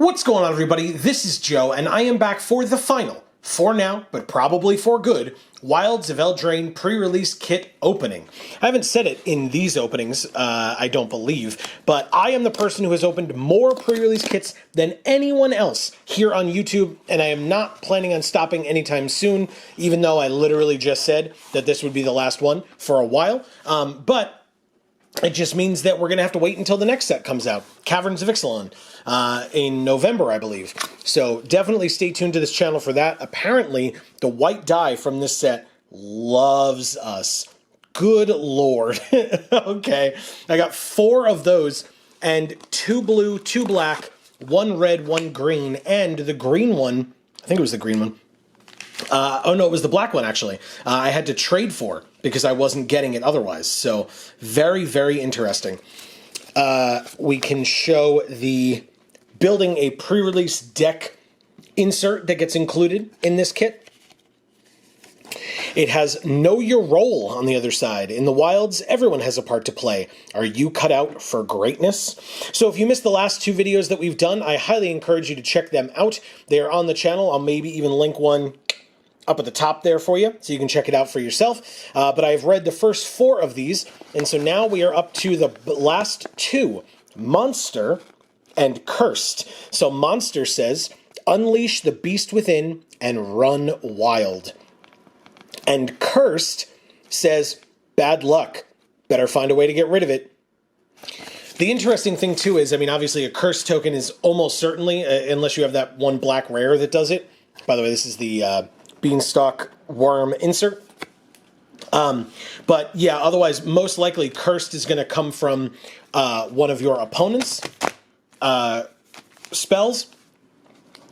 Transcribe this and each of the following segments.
What's going on, everybody? This is Joe, and I am back for the final, for now, but probably for good, Wilds of Eldraine pre-release kit opening. I haven't said it in these openings, I don't believe, but I am the person who has opened more pre-release kits than anyone else here on YouTube, and I am not planning on stopping anytime soon, even though I literally just said that this would be the last one for a while, but it just means that we're going to have to wait until the next set comes out, Caverns of Ixalan, in November, I believe. So definitely stay tuned to this channel for that. Apparently, the white die from this set loves us. Good lord. Okay, I got 4 of those, and 2 blue, 2 black, 1 red, 1 green, and the green one, I think it was the green one. Oh no, it was the black one, actually. I had to trade for because I wasn't getting it otherwise. So very, very interesting. We can show the building a pre-release deck insert that gets included in this kit. It has Know Your Role on the other side. In the Wilds, everyone has a part to play. Are you cut out for greatness? So if you missed the last 2 videos that we've done, I highly encourage you to check them out. They are on the channel. I'll maybe even link one up at the top there for you, so you can check it out for yourself. But I've read the first 4 of these, and so now we are up to the last 2, Monster and Cursed. So Monster says, unleash the beast within and run wild. And Cursed says, bad luck, better find a way to get rid of it. The interesting thing too is, I mean, obviously a Cursed token is almost certainly, unless you have that 1 black rare that does it. By the way, this is the Beanstalk Worm insert. But yeah, otherwise, most likely Cursed is going to come from one of your opponent's spells,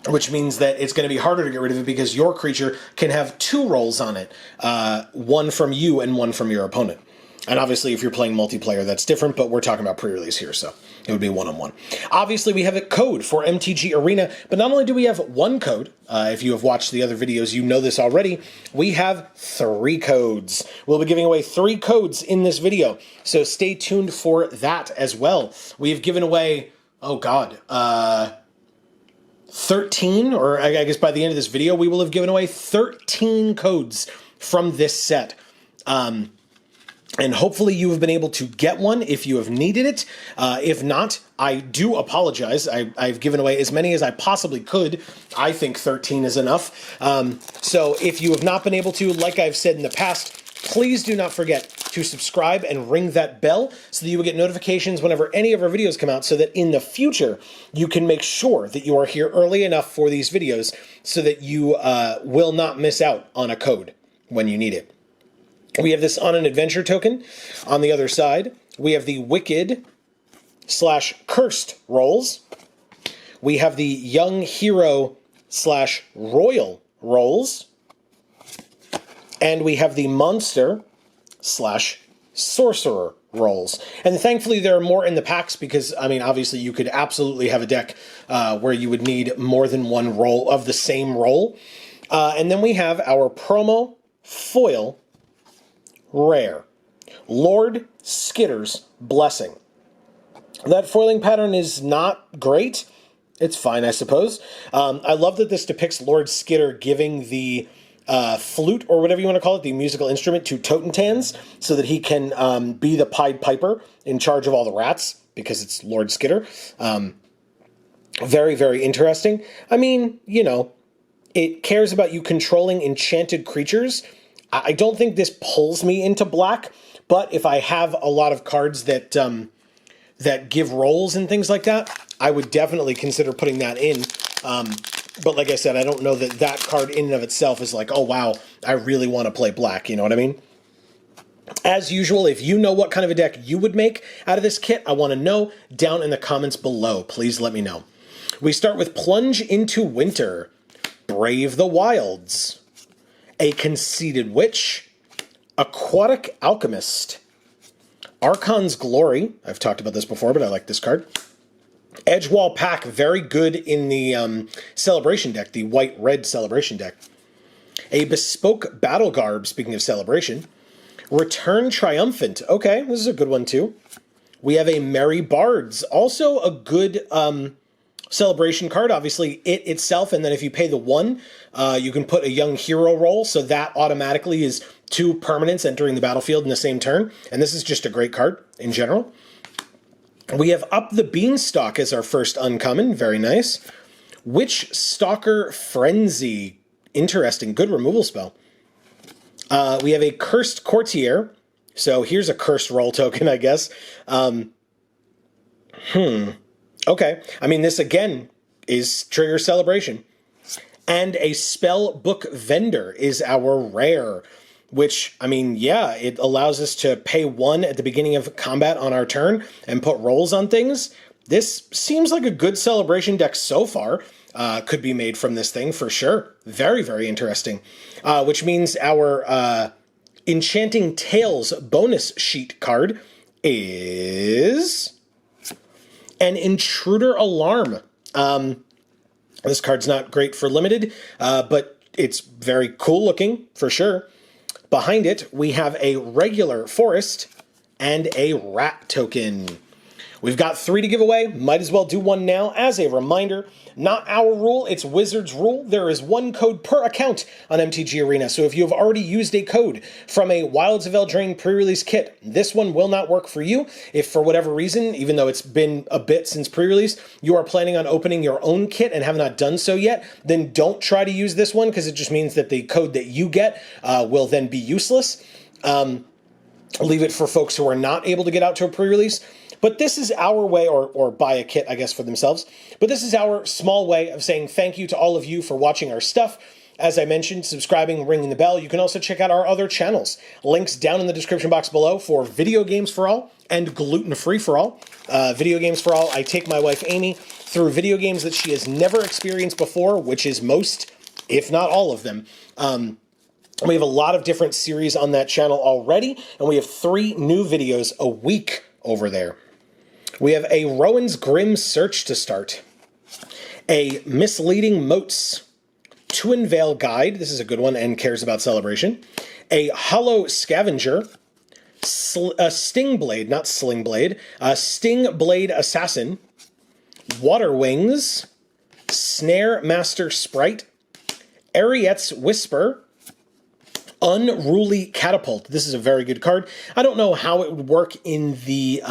which means that it's going to be harder to get rid of it because your creature can have 2 rolls on it, 1 from you and 1 from your opponent. And obviously, if you're playing multiplayer, that's different, but we're talking about pre-release here, so it would be 1-on-1. Obviously, we have a code for MTG Arena, but not only do we have 1 code, if you have watched the other videos, you know this already, we have 3 codes. We'll be giving away 3 codes in this video, so stay tuned for that as well. We have given away, oh god, 13, or I guess by the end of this video, we will have given away 13 codes from this set. And hopefully you have been able to get one if you have needed it. If not, I do apologize. I've given away as many as I possibly could. I think 13 is enough. So if you have not been able to, like I've said in the past, please do not forget to subscribe and ring that bell so that you will get notifications whenever any of our videos come out, so that in the future you can make sure that you are here early enough for these videos so that you will not miss out on a code when you need it. We have this On an Adventure token. On the other side, we have the Wicked/Cursed rolls. We have the Young Hero/Royal rolls. And we have the Monster/Sorcerer rolls. And thankfully there are more in the packs because, I mean, obviously you could absolutely have a deck where you would need more than 1 roll of the same roll. And then we have our promo foil rare, Lord Skitter's Blessing. That foiling pattern is not great. It's fine, I suppose. I love that this depicts Lord Skitter giving the flute, or whatever you want to call it, the musical instrument, to Totentans, so that he can be the Pied Piper in charge of all the rats, because it's Lord Skitter. Very, very interesting. I mean, you know, it cares about you controlling enchanted creatures. I don't think this pulls me into black, but if I have a lot of cards that that give rolls and things like that, I would definitely consider putting that in. But like I said, I don't know that that card in and of itself is like, oh wow, I really want to play black, you know what I mean? As usual, if you know what kind of a deck you would make out of this kit, I want to know down in the comments below. Please let me know. We start with Plunge into Winter, Brave the Wilds, a Conceited Witch, Aquatic Alchemist, Archon's Glory. I've talked about this before, but I like this card. Edgewall Pack, very good in the Celebration deck, the white-red Celebration deck. A Bespoke Battle Garb, speaking of Celebration. Return Triumphant. Okay, this is a good one too. We have a Merry Bards, also a good celebration card, obviously it itself, and then if you pay the 1, you can put a young hero roll, so that automatically is 2 permanents entering the battlefield in the same turn, and this is just a great card in general. We have Up the Beanstalk as our first uncommon, very nice. Witch Stalker Frenzy, interesting, good removal spell. We have a Cursed Courtier, so here's a cursed roll token, I guess. Okay, I mean, this again is trigger celebration. And a Spell Book Vendor is our rare, which, I mean, yeah, it allows us to pay 1 at the beginning of combat on our turn and put rolls on things. This seems like a good celebration deck so far. Could be made from this thing for sure. Very, very interesting. Which means our Enchanting Tales bonus sheet card is an Intruder Alarm. This card's not great for limited, but it's very cool looking for sure. Behind it, we have a regular forest and a rat token. We've got 3 to give away. Might as well do one now. As a reminder, not our rule, it's Wizards' rule. There is 1 code per account on MTG Arena. So if you have already used a code from a Wilds of Eldraine pre-release kit, this one will not work for you. If for whatever reason, even though it's been a bit since pre-release, you are planning on opening your own kit and have not done so yet, then don't try to use this one because it just means that the code that you get will then be useless. Leave it for folks who are not able to get out to a pre-release. But this is our way, or buy a kit, I guess, for themselves. But this is our small way of saying thank you to all of you for watching our stuff. As I mentioned, subscribing, ringing the bell. You can also check out our other channels. Links down in the description box below for Video Games for All and Gluten Free for All. Video Games for All, I take my wife Amy through video games that she has never experienced before, which is most, if not all of them. We have a lot of different series on that channel already, and we have 3 new videos a week over there. We have a Rowan's Grim Search to start, a Misleading Moats, Twin Veil Guide, this is a good one and cares about celebration, a Hollow Scavenger, a Sting Blade, not Sling Blade, a Sting Blade Assassin, Water Wings, Snare Master Sprite, Ariette's Whisper, Unruly Catapult. This is a very good card. I don't know how it would work in the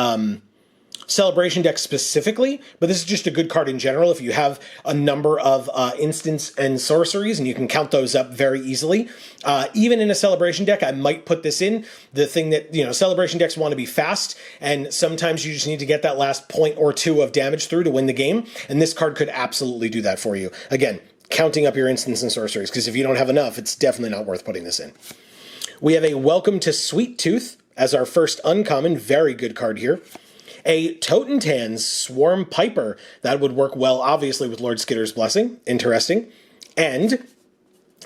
celebration deck specifically, but this is just a good card in general if you have a number of instants and sorceries, and you can count those up very easily. Even in a celebration deck, I might put this in. The thing that, celebration decks want to be fast, and sometimes you just need to get that last point or 2 of damage through to win the game, and this card could absolutely do that for you. Again, counting up your instants and sorceries, because if you don't have enough, it's definitely not worth putting this in. We have a Welcome to Sweet Tooth as our first uncommon, very good card here. A Totentan's Swarm Piper, that would work well, obviously, with Lord Skitter's Blessing, interesting. And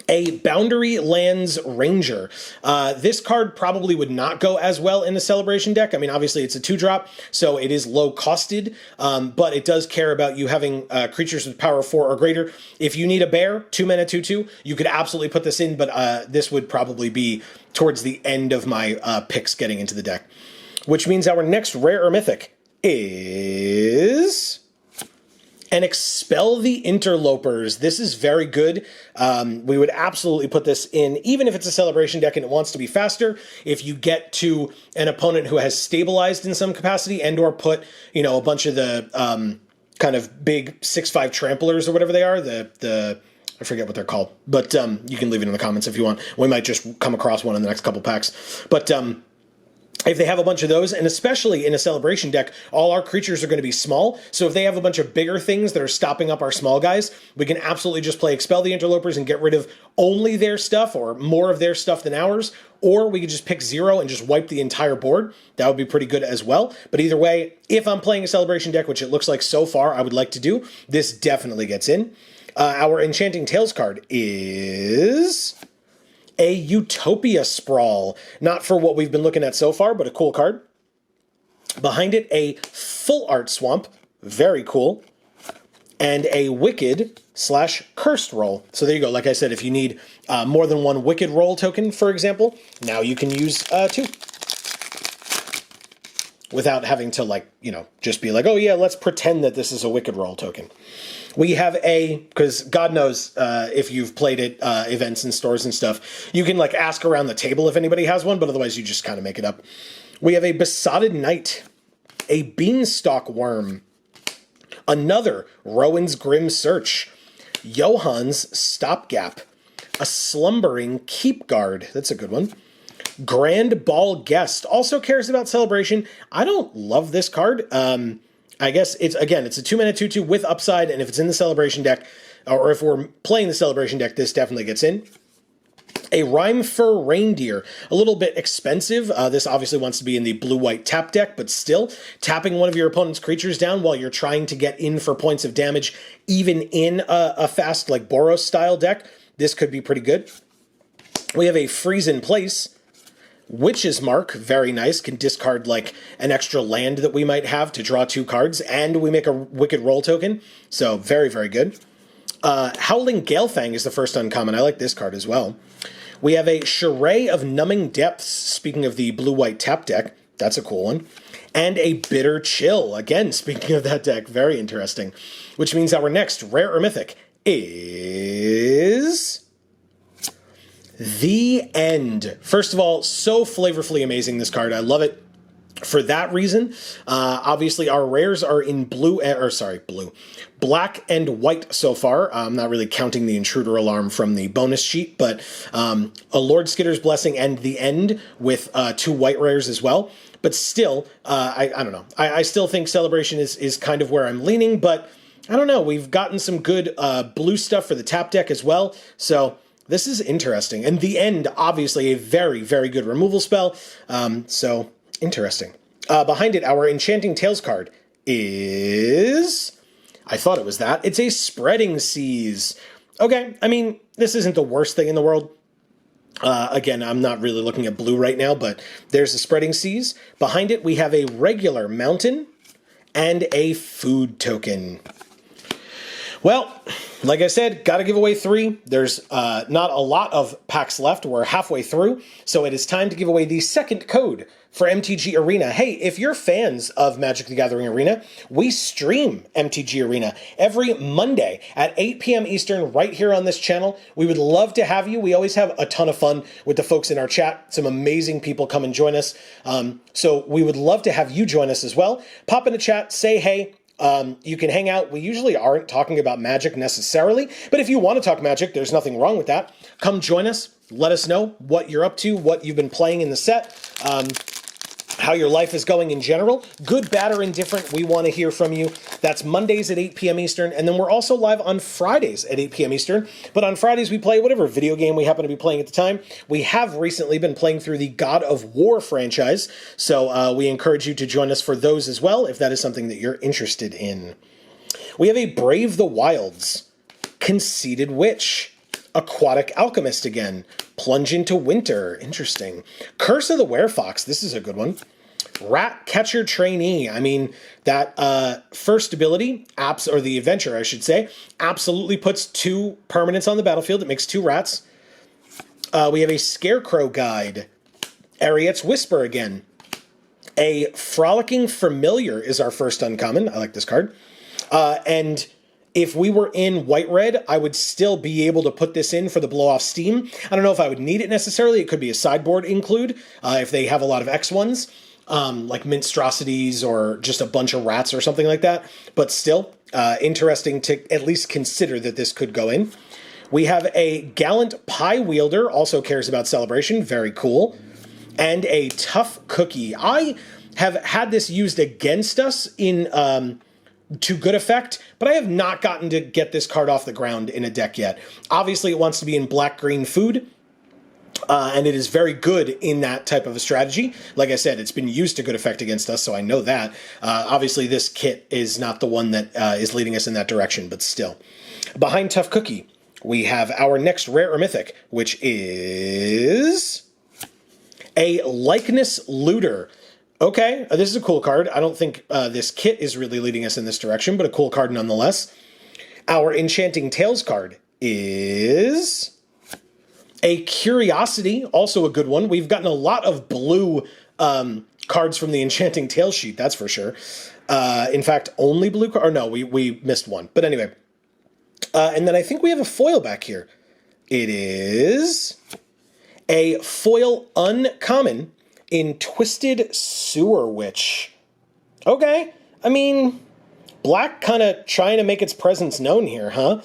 a Boundary Lands Ranger. This card probably would not go as well in the celebration deck. I mean, obviously it's a 2-drop, so it is low costed, but it does care about you having creatures with power 4 or greater. If you need a bear, 2 mana 2/2, you could absolutely put this in, but this would probably be towards the end of my picks getting into the deck. Which means our next rare or mythic is an Expel the Interlopers. This is very good. We would absolutely put this in, even if it's a celebration deck and it wants to be faster. If you get to an opponent who has stabilized in some capacity and or put, a bunch of the kind of big 6/5 tramplers or whatever they are, I forget what they're called, but you can leave it in the comments if you want. We might just come across one in the next couple packs. But if they have a bunch of those, and especially in a celebration deck, all our creatures are going to be small. So if they have a bunch of bigger things that are stopping up our small guys, we can absolutely just play Expel the Interlopers and get rid of only their stuff or more of their stuff than ours. Or we could just pick 0 and just wipe the entire board. That would be pretty good as well. But either way, if I'm playing a celebration deck, which it looks like so far I would like to do, this definitely gets in. Our Enchanting Tales card is a Utopia Sprawl. Not for what we've been looking at so far, but a cool card. Behind it, a Full Art Swamp. Very cool. And a Wicked/Cursed roll. So there you go. Like I said, if you need more than 1 Wicked roll token, for example, now you can use 2. without having to, like, you know, just be like, oh yeah, let's pretend that this is a Wicked Roll token. We have because God knows if you've played it, events and stores and stuff, you can like ask around the table if anybody has one, but otherwise you just kind of make it up. We have a Besotted Knight, a Beanstalk Worm, another Rowan's Grim Search, Johann's Stopgap, a Slumbering Keep Guard, that's a good one, Grand Ball Guest, also cares about Celebration. I don't love this card. I guess it's a 2-mana 2/2 with upside, and if it's in the Celebration deck, or if we're playing the Celebration deck, this definitely gets in. A Rhyme for Reindeer, a little bit expensive. This obviously wants to be in the blue-white tap deck, but still, tapping one of your opponent's creatures down while you're trying to get in for points of damage, even in a fast, like, Boros-style deck, this could be pretty good. We have a Freeze in Place, Witch's Mark, very nice, can discard like an extra land that we might have to draw 2 cards, and we make a Wicked Roll token, so very, very good. Howling Galefang is the first uncommon. I like this card as well. We have a Charade of Numbing Depths, speaking of the blue-white tap deck, that's a cool one. And a Bitter Chill, again, speaking of that deck, very interesting. Which means our next rare or mythic is The End. First of all, so flavorfully amazing, this card. I love it for that reason. Obviously, our rares are in black and white so far. I'm not really counting the Intruder Alarm from the bonus sheet, but a Lord Skitter's Blessing and The End with 2 white rares as well. But still, I don't know. I still think Celebration is kind of where I'm leaning, but I don't know. We've gotten some good blue stuff for the tap deck as well, so this is interesting. And The End, obviously, a very, very good removal spell. So, interesting. Behind it, our Enchanting Tales card is... I thought it was that. It's a Spreading Seas. Okay, I mean, this isn't the worst thing in the world. Again, I'm not really looking at blue right now, but there's a Spreading Seas. Behind it, we have a regular mountain and a food token. Well, like I said, got to give away 3. There's not a lot of packs left. We're halfway through, so it is time to give away the second code for MTG Arena. Hey, if you're fans of Magic the Gathering Arena, we stream MTG Arena every Monday at 8 p.m. Eastern right here on this channel. We would love to have you. We always have a ton of fun with the folks in our chat. Some amazing people come and join us. So we would love to have you join us as well. Pop in the chat, say hey. You can hang out. We usually aren't talking about Magic necessarily, but if you want to talk Magic, there's nothing wrong with that. Come join us. Let us know what you're up to, what you've been playing in the set, how your life is going in general. Good, bad, or indifferent, we want to hear from you. That's Mondays at 8 p.m. Eastern, and then we're also live on Fridays at 8 p.m. Eastern. But on Fridays, we play whatever video game we happen to be playing at the time. We have recently been playing through the God of War franchise, so we encourage you to join us for those as well, if that is something that you're interested in. We have a Brave the Wilds, Conceited Witch, Aquatic Alchemist again, Plunge into Winter, interesting. Curse of the Werefox, this is a good one. Rat Catcher Trainee, I mean, that first ability, or the adventure, I should say, absolutely puts 2 permanents on the battlefield. It makes 2 rats. We have a Scarecrow Guide, Ariet's Whisper again. A Frolicking Familiar is our first uncommon. I like this card. And if we were in white-red, I would still be able to put this in for the blow-off steam. I don't know if I would need it necessarily. It could be a sideboard include if they have a lot of X ones, like Minstrosities or just a bunch of rats or something like that. But still, interesting to at least consider that this could go in. We have a Gallant Pie Wielder, also cares about Celebration. Very cool. And a Tough Cookie. I have had this used against us in... to good effect, but I have not gotten to get this card off the ground in a deck yet. Obviously, it wants to be in black-green food, and it is very good in that type of a strategy. Like I said, it's been used to good effect against us, so I know that. Obviously, this kit is not the one that is leading us in that direction, but still. Behind Tough Cookie, we have our next rare or mythic, which is a Likeness Looter. Okay, this is a cool card. I don't think this kit is really leading us in this direction, but a cool card nonetheless. Our Enchanting Tales card is a Curiosity, also a good one. We've gotten a lot of blue cards from the Enchanting Tales sheet, that's for sure. In fact, only blue card. Or no, we missed one. But anyway. And then I think we have a foil back here. It is a foil uncommon in Twisted Sewer Witch. Okay. I mean, black kind of trying to make its presence known here, huh?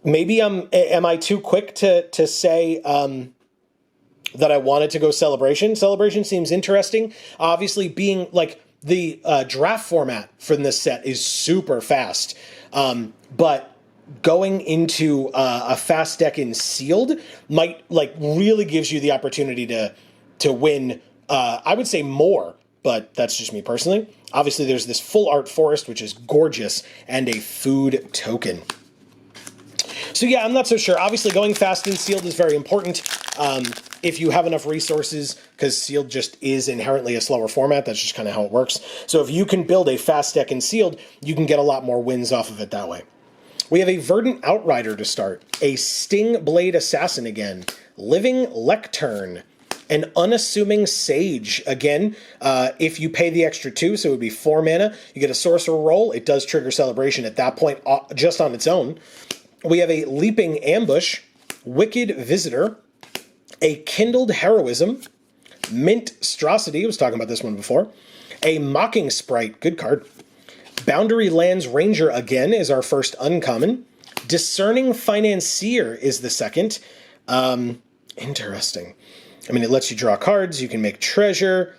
Maybe am I too quick to say that I wanted to go Celebration? Celebration seems interesting. Obviously, being like the draft format for this set is super fast. But going into a fast deck in Sealed might like really gives you the opportunity to win. I would say more, but that's just me personally. Obviously, there's this full art forest, which is gorgeous, and a food token. So yeah, I'm not so sure. Obviously, going fast in Sealed is very important. If you have enough resources, because Sealed just is inherently a slower format, that's just kind of how it works. So if you can build a fast deck in Sealed, you can get a lot more wins off of it that way. We have a Verdant Outrider to start, a Sting Blade Assassin again, Living Lectern, an Unassuming Sage. Again, if you pay the extra 2, so it would be 4 mana, you get a Sorcerer roll. It does trigger Celebration at that point just on its own. We have a Leaping Ambush, Wicked Visitor, a Kindled Heroism, Mint-strosity, I was talking about this one before, a Mocking Sprite, good card, Boundary Lands Ranger again is our first uncommon, Discerning Financier is the second. Interesting. I mean, it lets you draw cards, you can make treasure.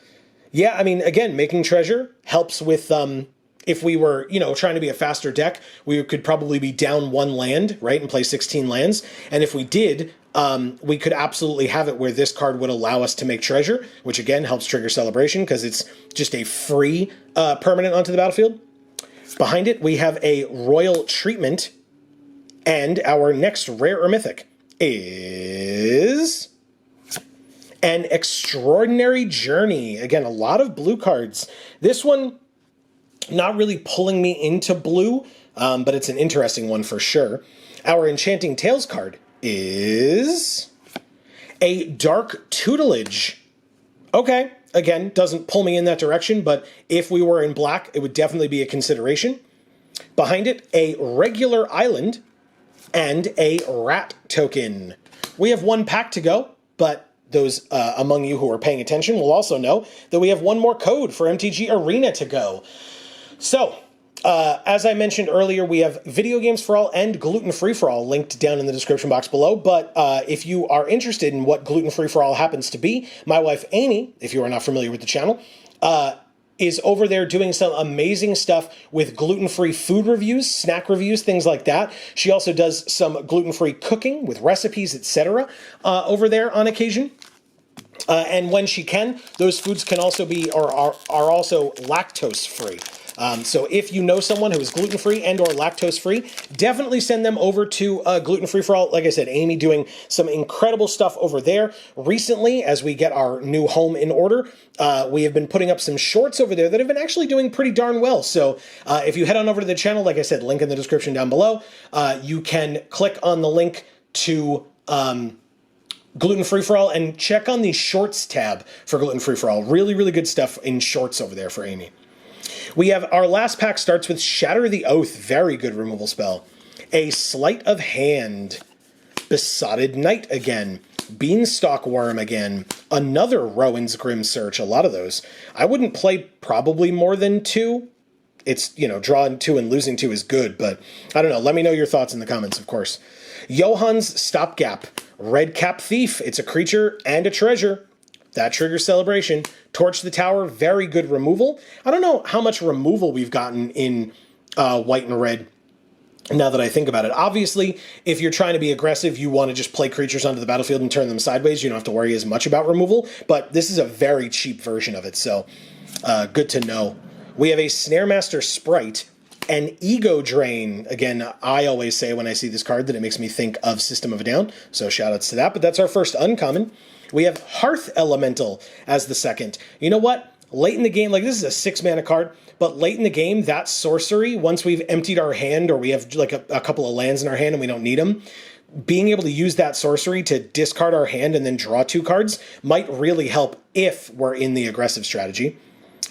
Yeah, I mean, again, making treasure helps with, if we were, trying to be a faster deck, we could probably be down 1 land, right, and play 16 lands. And if we did, we could absolutely have it where this card would allow us to make treasure, which again helps trigger Celebration because it's just a free permanent onto the battlefield. Behind it, we have a Royal Treatment, and our next rare or mythic is an Extraordinary Journey. Again, a lot of blue cards. This one, not really pulling me into blue, but it's an interesting one for sure. Our Enchanting Tales card is a Dark Tutelage. Okay, again, doesn't pull me in that direction, but if we were in black, it would definitely be a consideration. Behind it, a Regular Island and a Rat token. We have 1 pack to go, but those among you who are paying attention will also know that we have 1 more code for MTG Arena to go. So, as I mentioned earlier, we have Video Games for All and Gluten Free for All linked down in the description box below. But if you are interested in what Gluten Free for All happens to be, my wife Amy, if you are not familiar with the channel, is over there doing some amazing stuff with gluten-free food reviews, snack reviews, things like that. She also does some gluten-free cooking with recipes, etc. Over there on occasion. And when she can, those foods can also be or are also lactose-free. So if you know someone who is gluten-free and or lactose-free, definitely send them over to Gluten Free for All. Like I said, Amy doing some incredible stuff over there. Recently, as we get our new home in order, we have been putting up some shorts over there that have been actually doing pretty darn well. So if you head on over to the channel, like I said, link in the description down below, you can click on the link to Gluten Free for All and check on the Shorts tab for Gluten Free for All. Really, really good stuff in shorts over there for Amy. We have our last pack starts with Shatter the Oath, very good removal spell. A Sleight of Hand, Besotted Knight again, Beanstalk Worm again, another Rowan's Grim Search, a lot of those. I wouldn't play probably more than 2. It's, drawing 2 and losing 2 is good, but I don't know. Let me know your thoughts in the comments, of course. Johan's Stopgap, Redcap Thief, it's a creature and a treasure. That triggers Celebration. Torch the Tower, very good removal. I don't know how much removal we've gotten in white and red now that I think about it. Obviously, if you're trying to be aggressive, you want to just play creatures onto the battlefield and turn them sideways. You don't have to worry as much about removal, but this is a very cheap version of it, so good to know. We have a Snaremaster Sprite, an Ego Drain. Again, I always say when I see this card that it makes me think of System of a Down, so shoutouts to that, but that's our first uncommon. We have Hearth Elemental as the second. You know what? Late in the game, like this is a 6-mana card, but late in the game, that sorcery, once we've emptied our hand or we have like a couple of lands in our hand and we don't need them, being able to use that sorcery to discard our hand and then draw 2 cards might really help if we're in the aggressive strategy.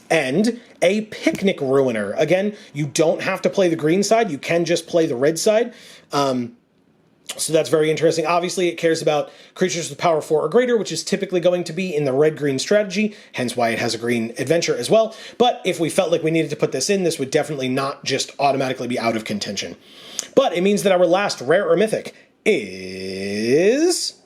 And a Picnic Ruiner. Again, you don't have to play the green side. You can just play the red side. So that's very interesting. Obviously, it cares about creatures with power 4 or greater, which is typically going to be in the red-green strategy, hence why it has a green adventure as well. But if we felt like we needed to put this in, this would definitely not just automatically be out of contention. But it means that our last rare or mythic is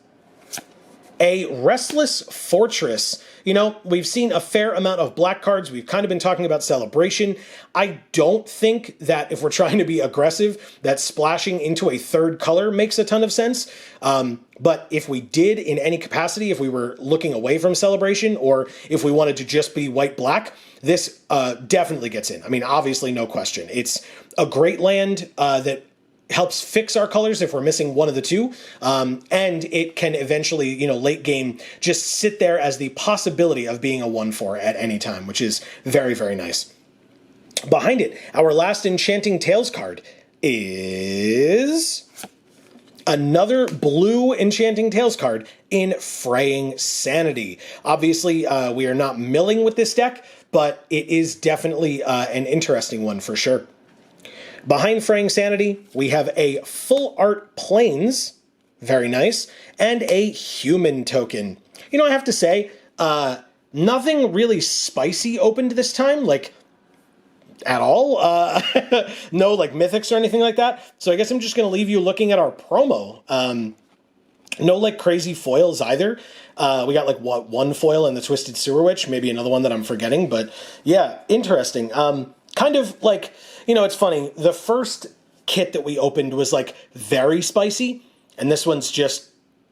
a Restless Fortress. You know, we've seen a fair amount of black cards. We've kind of been talking about Celebration. I don't think that if we're trying to be aggressive, that splashing into a 3rd color makes a ton of sense. But if we did in any capacity, if we were looking away from Celebration, or if we wanted to just be white-black, this definitely gets in. I mean, obviously, no question. It's a great land that helps fix our colors if we're missing one of the 2, and it can eventually, you know, late game, just sit there as the possibility of being a 1/4 at any time, which is very, very nice. Behind it, our last Enchanting Tales card is another blue Enchanting Tales card in Fraying Sanity. Obviously, we are not milling with this deck, but it is definitely an interesting one for sure. Behind Fraying Sanity, we have a Full Art Plains, very nice, and a Human token. You know, I have to say, nothing really spicy opened this time, like, at all. No, like, mythics or anything like that. So I guess I'm just going to leave you looking at our promo. No, like, crazy foils either. We got, like, what, 1 foil in the Twisted Sewer Witch, maybe another one that I'm forgetting, but yeah, interesting. Kind of like, you know, it's funny, the first kit that we opened was, like, very spicy, and this one's just,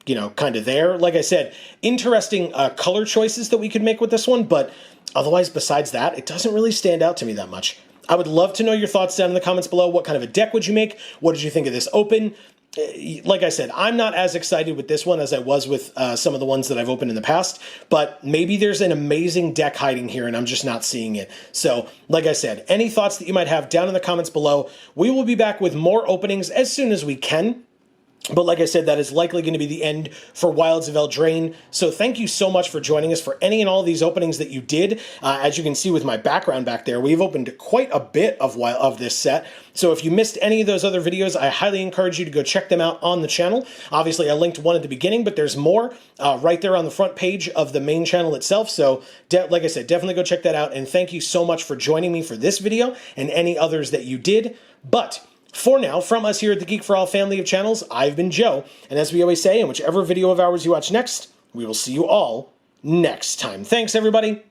you know, kind of there. Like I said, interesting color choices that we could make with this one, but otherwise, besides that, it doesn't really stand out to me that much. I would love to know your thoughts down in the comments below. What kind of a deck would you make? What did you think of this open? Like I said, I'm not as excited with this one as I was with some of the ones that I've opened in the past, but maybe there's an amazing deck hiding here and I'm just not seeing it. So, like I said, any thoughts that you might have down in the comments below. We will be back with more openings as soon as we can. But like I said, that is likely going to be the end for Wilds of Eldraine. So thank you so much for joining us for any and all of these openings that you did. As you can see with my background back there, we've opened quite a bit of this set. So if you missed any of those other videos, I highly encourage you to go check them out on the channel. Obviously, I linked one at the beginning, but there's more right there on the front page of the main channel itself. So like I said, definitely go check that out. And thank you so much for joining me for this video and any others that you did. But for now, from us here at the Geek for All family of channels, I've been Joe, and as we always say, in whichever video of ours you watch next, we will see you all next time. Thanks, everybody!